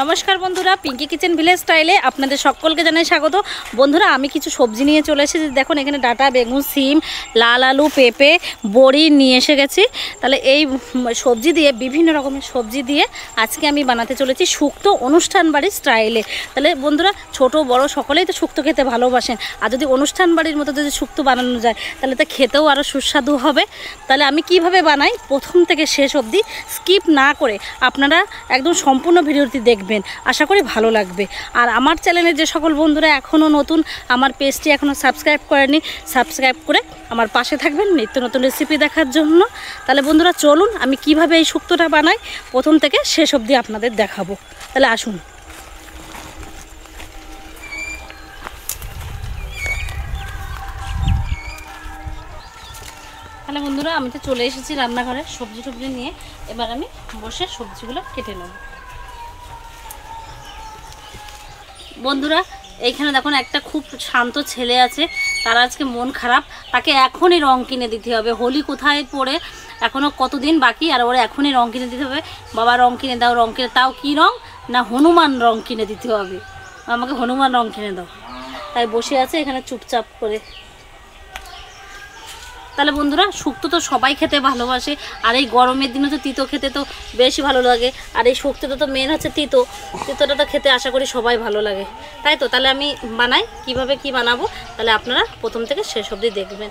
নমস্কার বন্ধুরা, Pinki kitchen village স্টাইলে আপনাদের সকলকে জানাই স্বাগত। বন্ধুরা, আমি কিছু সবজি নিয়ে চলে এসেছি। দেখুন, এখানে ডাঁটা, বেগুন, সিম, লাল আলু, পেঁপে, বড়ি নিয়ে এসে গেছি। তাহলে এই সবজি দিয়ে, বিভিন্ন রকমের সবজি দিয়ে আজকে আমি বানাতে চলেছি শুক্তো অনুষ্ঠান বাড়ির স্টাইলে। তাহলে বন্ধুরা, ছোট বড় সকলেই তো শুক্তো খেতে ভালোবাসেন, আর যদি অনুষ্ঠান বাড়ির মতো যদি শুক্তো বানানো যায় তাহলে তো খেতেও আরও সুস্বাদু হবে। তাহলে আমি কিভাবে বানাই প্রথম থেকে শেষ অবধি স্কিপ না করে আপনারা একদম সম্পূর্ণ ভিডিওটি দেখবেন, আশা করি ভালো লাগবে। আর আমার চ্যানেলের যে সকল বন্ধুরা এখনও নতুন, আমার পেজটি এখনও সাবস্ক্রাইব করেনি, সাবস্ক্রাইব করে আমার পাশে থাকবেন নিত্য নতুন রেসিপি দেখার জন্য। তাহলে বন্ধুরা, চলুন আমি কিভাবে এই শুক্তোটা বানাই প্রথম থেকে শেষ অবধি আপনাদের দেখাবো। তাহলে আসুন। তাহলে বন্ধুরা, আমি তো চলে এসেছি রান্নাঘরে সবজি টবজি নিয়ে। এবার আমি বসে সবজিগুলো কেটে নেব। বন্ধুরা, এইখানে দেখুন একটা খুব শান্ত ছেলে আছে, তার আজকে মন খারাপ। তাকে এখনই রং কিনে দিতে হবে। হোলি কোথায় পড়ে, এখনও কতদিন বাকি, আর ওরা এখনই রং কিনে দিতে হবে। বাবা রং কিনে দাও, রং কিনে, তাও কী রং না, হনুমান রং কিনে দিতে হবে। আমাকে হনুমান রং কিনে দাও। তাই বসে আছে এখানে চুপচাপ করে। তাহলে বন্ধুরা, শুক্তো তো সবাই খেতে ভালোবাসে, আর এই গরমের দিনে তো তিতো খেতে তো বেশি ভালো লাগে। আর এই শুক্তোটা তো মেন হচ্ছে তিতোটা তো খেতে আশা করি সবাই ভালো লাগে, তাই তো। তাহলে আমি বানাই, কিভাবে কি বানাবো তাহলে আপনারা প্রথম থেকে শেষ অবধি দেখবেন।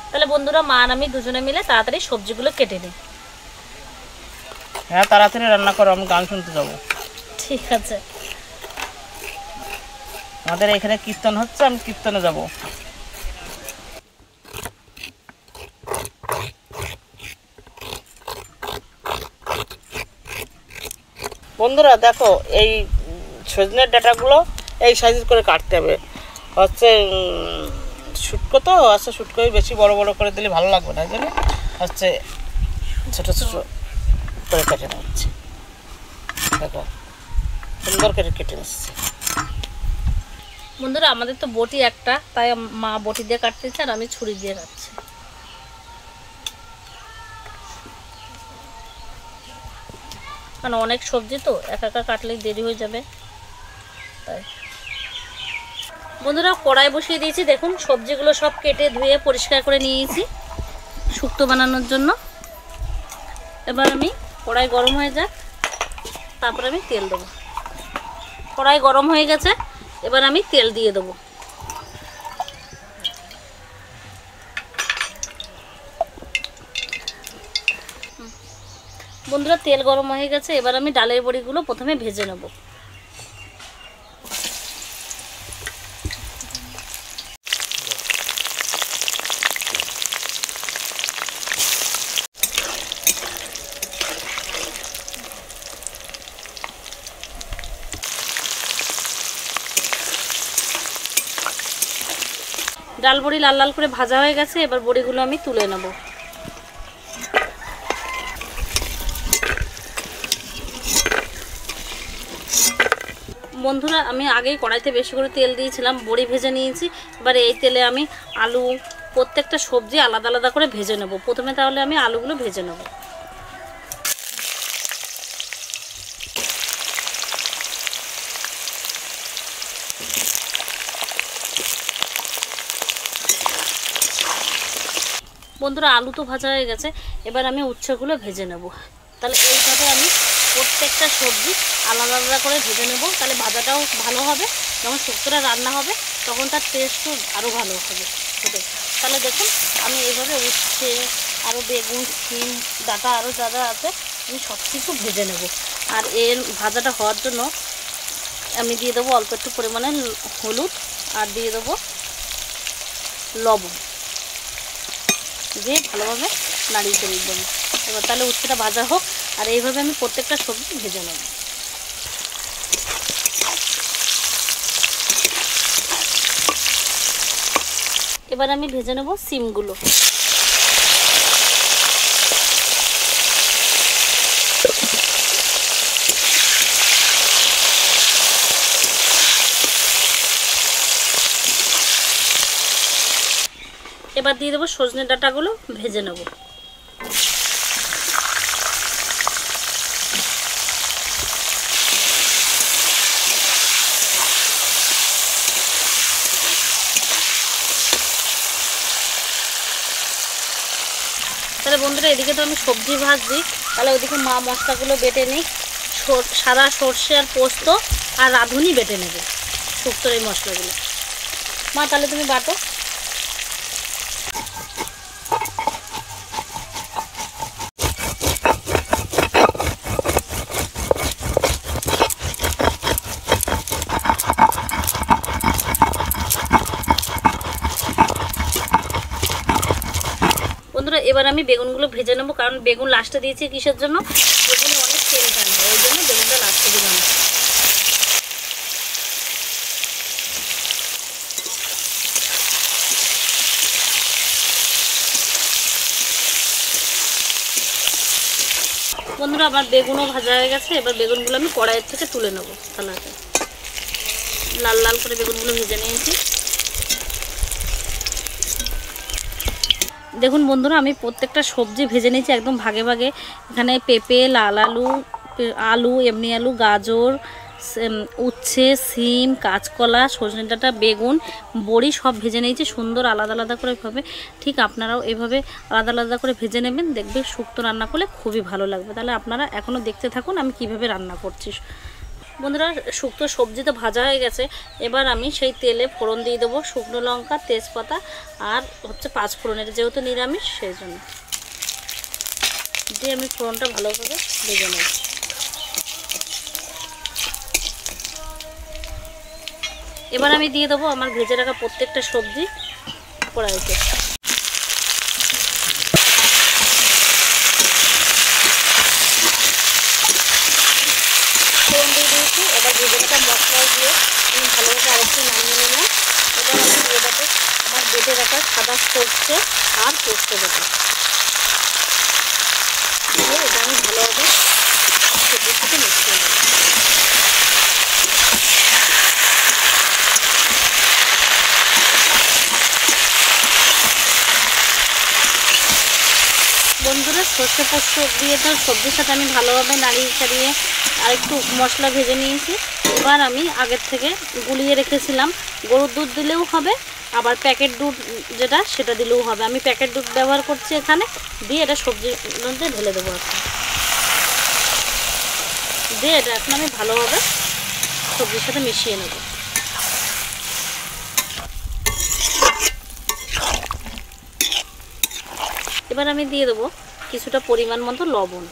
তাহলে বন্ধুরা, মা আর আমি দুজনে মিলে তাড়াতাড়ি সবজিগুলো কেটে নিই। হ্যাঁ, তাড়াতাড়ি রান্না করো, আমি গান শুনতে যাবো। ঠিক আছে। আমাদের এখানে কীর্তন হচ্ছে, আমি কীর্তনে যাব। বন্ধুরা দেখো, এই সজনের ডাঁটাগুলো এই সাইজের করে কাটতে হবে। হচ্ছে শুটকো তো, আচ্ছা শুটকোই বেশি বড় বড় করে দিলে ভালো লাগবে না, জানি হচ্ছে ছোটো ছোটো করে কেটে নিচ্ছি। দেখো, সুন্দর করে কেটে নিচ্ছি। বন্ধুরা, আমাদের তো বটি একটা, তাই মা বটি দিয়ে কাটতেছে আর আমি ছুরি দিয়ে কাটছি। কারণ অনেক সবজি তো একা একা কাটলেই দেরি হয়ে যাবে, তাই। বন্ধুরা, কড়াই বসিয়ে দিয়েছি। দেখুন, সবজিগুলো সব কেটে ধুয়ে পরিষ্কার করে নিয়েছি শুক্তো বানানোর জন্য। এবার আমি কড়াই গরম হয়ে যাক, তারপর আমি তেল দেবো। কড়াই গরম হয়ে গেছে, এবার আমি তেল দিয়ে দেবো। বন্ধুরা, তেল গরম হয়ে গেছে, এবার আমি ডালের বড়িগুলো প্রথমে ভেজে নেব। ডাল বড়ি লাল লাল করে ভাজা হয়ে গেছে, এবার বড়িগুলো আমি তুলে নেব। বন্ধুরা, আমি আগেই কড়াইতে বেশি করে তেল দিয়েছিলাম, বড়ি ভেজে নিয়েছি। এবার এই তেলে আমি আলু, প্রত্যেকটা সবজি আলাদা আলাদা করে ভেজে নেব প্রথমে। তাহলে আমি আলুগুলো ভেজে নেব। বন্ধুরা, আলু তো ভাজা হয়ে গেছে, এবার আমি উচ্ছেগুলো ভেজে নেব। তাহলে এইভাবে আমি প্রত্যেকটা সবজি আলাদা আলাদা করে ভেজে নেব। তাহলে ভাজাটাও ভালো হবে, যখন শুক্তোটা রান্না হবে তখন তার টেস্টও আরও ভালো হবে খেতে। তাহলে দেখুন, আমি এইভাবে উচ্ছে, আরও বেগুন, সিম, ডাঁটা, আরও যা যা আছে আমি সব কিছু ভেজে নেব। আর এর ভাজাটা হওয়ার জন্য আমি দিয়ে দেবো অল্প একটু পরিমাণে হলুদ, আর দিয়ে দেবো লবণ, দিয়ে ভালোভাবে নাড়িয়ে চাড়িয়ে দেবো। এবার তাহলে উচ্ছেটা ভাজা হোক, আর এইভাবে আমি প্রত্যেকটা সবজি ভেজে নেব। এবার আমি ভেজে নেব সিমগুলো। এবার দিয়ে দেবো সজনে ডাঁটাগুলো ভেজে নেব। বন্ধুরা এদিকে তো আমি সবজি ভাজছি, তাহলে ওইদিকে মা মশলাগুলো বেটে নিই। সাদা সর্ষে আর পোস্ত আর রাঁধুনি বেটে নেবে শুক্তোর এই মশলাগুলো। মা তাহলে তুমি বাটো। বন্ধুরা এবার আমি বেগুনগুলো ভেজে নেবো, কারণ বেগুন লাস্টে দিয়েছি কিসের জন্য, বেগুনে অনেক তেল টানে, ওই জন্য বেগুনটা লাস্টে দিলাম। বন্ধুরা আমার বেগুনও ভাজা হয়ে গেছে, এবার বেগুনগুলো আমি কড়াইয়ের থেকে তুলে নেবো থালাতে। লাল লাল করে বেগুনগুলো ভেজে নিয়েছি। দেখুন বন্ধুরা আমি প্রত্যেকটা সবজি ভেজে নিয়েছি একদম ভাগে ভাগে। এখানে পেঁপে, লাল আলু, আলু, এমনি আলু, গাজর, উচ্ছে, সিম, কাঁচকলা, সজনে ডাঁটা, বেগুন, বড়ি সব ভেজে নিয়েছি সুন্দর আলাদা আলাদা করে ভাবে। ঠিক আপনারাও এইভাবে আলাদা আলাদা করে ভেজে নেবেন, দেখবে শুক্তো রান্না করলে খুবই ভালো লাগবে। তাহলে আপনারা এখনও দেখতে থাকুন আমি কিভাবে রান্না করছি। বন্ধুরা শুক্তো সবজি তো ভাজা হয়ে গেছে, এবার আমি সেই তেলে ফোড়ন দিয়ে দেবো শুকনো লঙ্কা, তেজপাতা আর হচ্ছে 5 ফোড়নের, যেহেতু নিরামিষ সেই জন্য দিয়ে আমি ফোড়নটা ভালোভাবে ভেজে নেব। এবার আমি দিয়ে দেবো আমার ভেজে রাখা প্রত্যেকটা সবজি কড়াইতে। ফোড়ন দিয়ে দিয়েছি, এবার ভেজে রাখা মশলা দিয়ে আমি ভালোভাবে আরেকটু নামিয়ে নিলাম। এবার আমি দিয়ে দেবো আমার বেটে রাখা সাদা সর্ষে আর পোস্ত দেবো দিয়ে এটা আমি ভালোভাবে সবজির সাথে মিশিয়ে নেব। বন্ধুরা সর্ষে পোস্ত দিয়ে তো সবজির সাথে আমি ভালোভাবে নাড়িয়ে চাড়িয়ে আর একটু মশলা ভেজে নিয়েছি। এবার আমি আগের থেকে গুলিয়ে রেখেছিলাম গরুর দুধ দিলেও হবে, আবার প্যাকেট দুধ যেটা সেটা দিলেও হবে। আমি প্যাকেট দুধ ব্যবহার করছি এখানে, দিয়ে এটা সবজির মধ্যে ঢেলে দেবো এখন। দিয়ে এটা এখন আমি ভালোভাবে সবজির সাথে মিশিয়ে নেব। এবার আমি দিয়ে দেবো কিছুটা পরিমাণ মতো লবণ,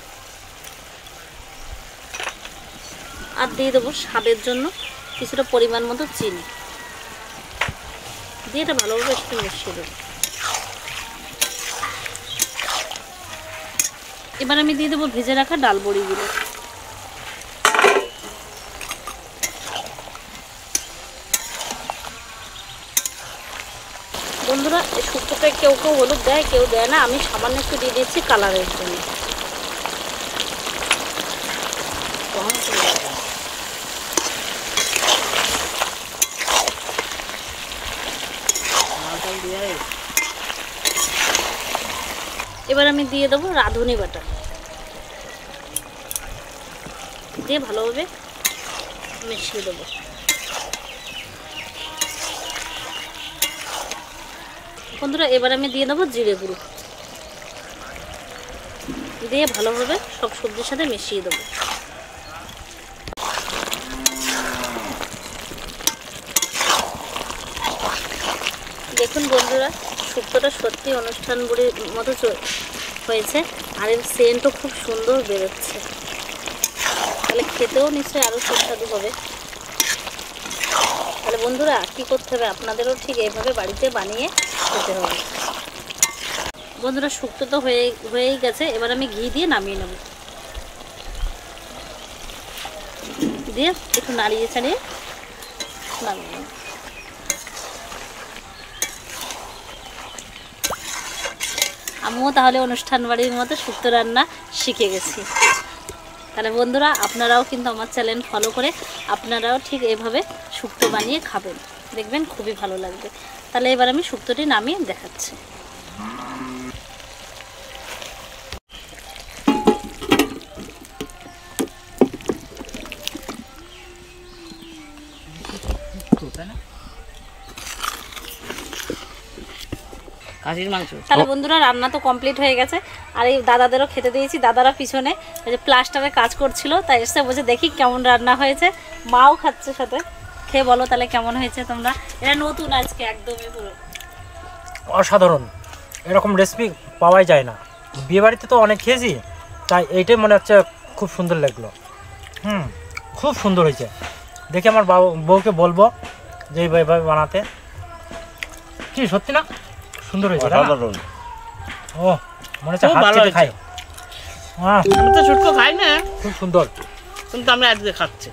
আর দিয়ে দেবো স্বাদের জন্য কিছুটা পরিমাণ মতো চিনি, দিয়ে এটা ভালোভাবে একটু মিশিয়ে দেবো। এবার আমি দিয়ে দেবো ভেজে রাখা ডাল বড়িগুলো। বন্ধুরা এই শুক্তোটায় কেউ কেউ হলুদ দেয়, কেউ দেয় না, আমি সামান্য একটু দিয়ে দিচ্ছি কালারের জন্য। এবার আমি দিয়ে দেবো রাঁধুনি বাটা, দিয়ে ভালোভাবে মিশিয়ে দেবো। বন্ধুরা এবার আমি দিয়ে দেবো জিরে গুঁড়ো, দিয়ে ভালোভাবে সব সবজির সাথে মিশিয়ে দেবো। দেখুন বন্ধুরা শুক্তোটা সত্যি অনুষ্ঠান বাড়ির মতো হয়েছে, আর এর সেন্টও খুব সুন্দর বেরোচ্ছে, তাহলে খেতেও নিশ্চয়ই আরও সুস্বাদু হবে। তাহলে বন্ধুরা কী করতে হবে, আপনাদেরও ঠিক এইভাবে বাড়িতে বানিয়ে খেতে হবে। বন্ধুরা শুক্তো তো হয়েই গেছে, এবার আমি ঘি দিয়ে নামিয়ে নেব, দিয়ে একটু নাড়িয়ে ছাড়িয়ে নামিয়ে নেব। আমিও তাহলে অনুষ্ঠান বাড়ির মতো শুক্তো রান্না শিখে গেছি। তাহলে বন্ধুরা আপনারাও কিন্তু আমার চ্যানেল ফলো করে আপনারাও ঠিক এভাবে শুক্তো বানিয়ে খাবেন, দেখবেন খুবই ভালো লাগবে। তাহলে এবার আমি শুক্তোটি নামিয়ে দেখাচ্ছি। খাসির মাংস। তাহলে বন্ধুরা রান্না তো কমপ্লিট হয়ে গেছে, আর এই দাদাদেরও খেতে দিয়েছি। দাদারা পিছনে এই যে প্লাস্টারে কাজ করছিল, তাই এসে বসে দেখি কেমন রান্না হয়েছে। মাও খাচ্ছে সাথে, খেয়ে বলো তাহলে কেমন হয়েছে তোমরা। এটা নতুন আজকে একদমই পুরো অসাধারণ, এরকম রেসিপি পাওয়াই যায় না। বিয়েবাড়িতে তো অনেক খেয়েছি, তাই এইটাই মনে হচ্ছে খুব সুন্দর লাগলো। খুব সুন্দর হয়েছে। দেখি আমার বউকে বলবো যে এইভাবে বানাতে। কি সত্যি না সুন্দর হয়েছে? ও মনে হচ্ছে হাত চেটে খাই। আমি তো শুটকো খাই না, খুব সুন্দর, কিন্তু আমি আজকে খাচ্ছি।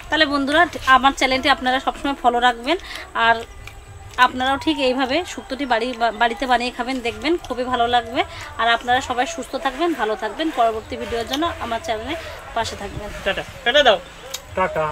তাহলে বন্ধুরা আমার চ্যানেলটি আপনারা সবসময় ফলো রাখবেন, আর আপনারাও ঠিক এইভাবে শুক্তোটি বাড়িতে বানিয়ে খাবেন, দেখবেন খুবই ভালো লাগবে। আর আপনারা সবাই সুস্থ থাকবেন, ভালো থাকবেন। পরবর্তী ভিডিওর জন্য আমার চ্যানেলে পাশে থাকবেন। টাটা টাটা দাও। টাটা।